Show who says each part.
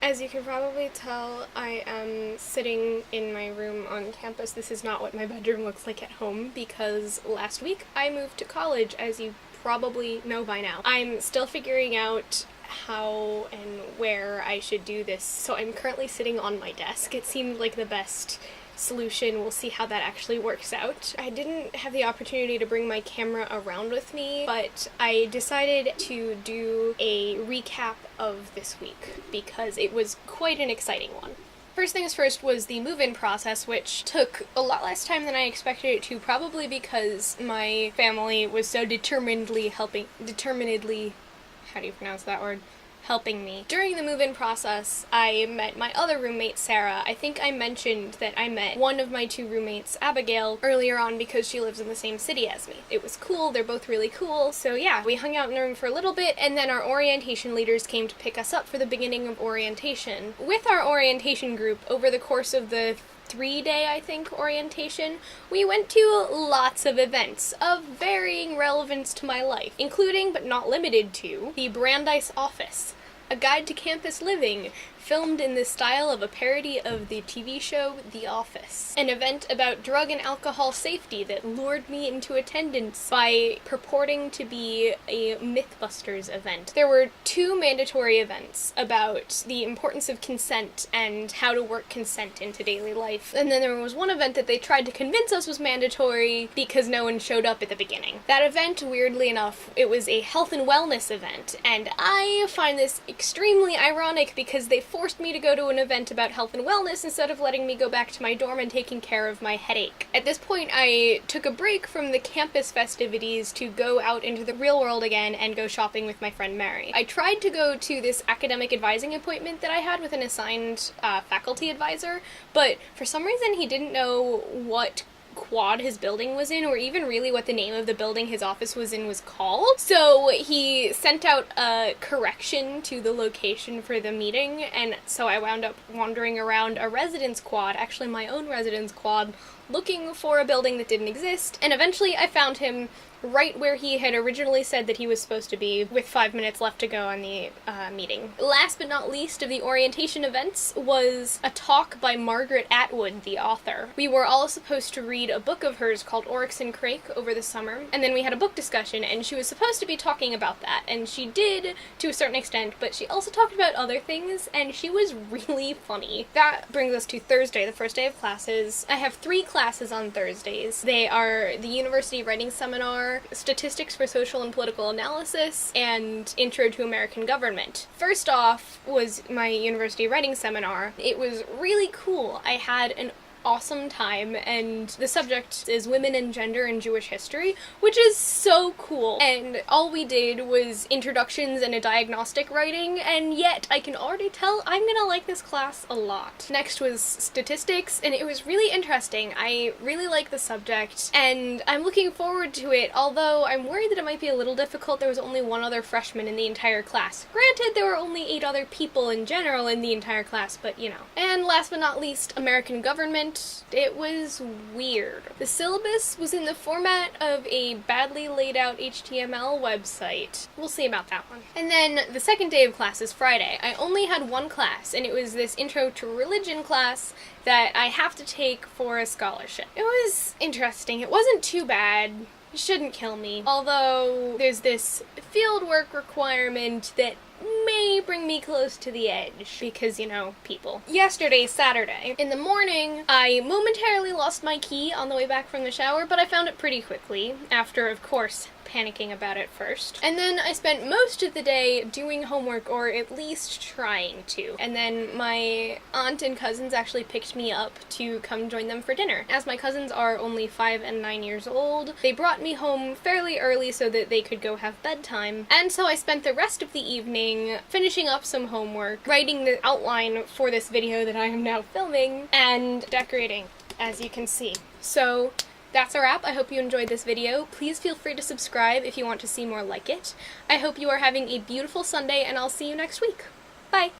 Speaker 1: As you can probably tell, I am sitting in my room on campus. This is not what my bedroom looks like at home because last week I moved to college, as you probably know by now. I'm still figuring out how and where I should do this, so I'm currently sitting on my desk. It seemed like the best solution. We'll see how that actually works out. I didn't have the opportunity to bring my camera around with me, but I decided to do a recap of this week because it was quite an exciting one. First things first was the move-in process, which took a lot less time than I expected it to, probably because my family was so determinedly, how do you pronounce that word? Helping me. During the move-in process, I met my other roommate, Sarah. I think I mentioned that I met one of my two roommates, Abigail, earlier on because she lives in the same city as me. It was cool, they're both really cool, so yeah, we hung out in the room for a little bit, and then our orientation leaders came to pick us up for the beginning of orientation. With our orientation group, over the course of the 3-day, I think, orientation, we went to lots of events of varying relevance to my life, including, but not limited to, the Brandeis Office, a guide to campus living, filmed in the style of a parody of the TV show The Office. An event about drug and alcohol safety that lured me into attendance by purporting to be a Mythbusters event. There were 2 mandatory events about the importance of consent and how to work consent into daily life. And then there was one event that they tried to convince us was mandatory because no one showed up at the beginning. That event, weirdly enough, it was a health and wellness event, and I find this extremely ironic because they forced me to go to an event about health and wellness instead of letting me go back to my dorm and taking care of my headache. At this point, I took a break from the campus festivities to go out into the real world again and go shopping with my friend Mary. I tried to go to this academic advising appointment that I had with an assigned faculty advisor, but for some reason he didn't know what quad his building was in, or even really what the name of the building his office was in was called. So he sent out a correction to the location for the meeting, and so I wound up wandering around a residence quad, actually my own residence quad, looking for a building that didn't exist, and eventually I found him right where he had originally said that he was supposed to be, with 5 minutes left to go on the meeting. Last but not least of the orientation events was a talk by Margaret Atwood, the author. We were all supposed to read a book of hers called Oryx and Crake over the summer, and then we had a book discussion, and she was supposed to be talking about that, and she did to a certain extent, but she also talked about other things, and she was really funny. That brings us to Thursday, the first day of classes. I have 3 classes on Thursdays. They are the University Writing Seminar, Statistics for Social and Political Analysis, and Intro to American Government. First off was my university writing seminar. It was really cool. I had an awesome time, and the subject is women and gender in Jewish history, which is so cool. And all we did was introductions and a diagnostic writing, and yet I can already tell I'm gonna like this class a lot. Next was statistics, and it was really interesting. I really like the subject, and I'm looking forward to it, although I'm worried that it might be a little difficult. There was only one other freshman in the entire class. Granted, there were only 8 other people in general in the entire class, but you know. And last but not least, American government. It was weird. The syllabus was in the format of a badly laid out HTML website. We'll see about that one. And then the second day of class is Friday. I only had one class, and it was this Intro to Religion class that I have to take for a scholarship. It was interesting. It wasn't too bad. It shouldn't kill me. Although there's this fieldwork requirement that may bring me close to the edge, because, you know, people. Yesterday, Saturday. In the morning, I momentarily lost my key on the way back from the shower, but I found it pretty quickly, after, of course, panicking about it first. And then I spent most of the day doing homework, or at least trying to. And then my aunt and cousins actually picked me up to come join them for dinner. As my cousins are only 5 and 9 years old, they brought me home fairly early so that they could go have bedtime. And so I spent the rest of the evening finishing up some homework, writing the outline for this video that I am now filming, and decorating, as you can see. So that's a wrap. I hope you enjoyed this video. Please feel free to subscribe if you want to see more like it. I hope you are having a beautiful Sunday, and I'll see you next week. Bye!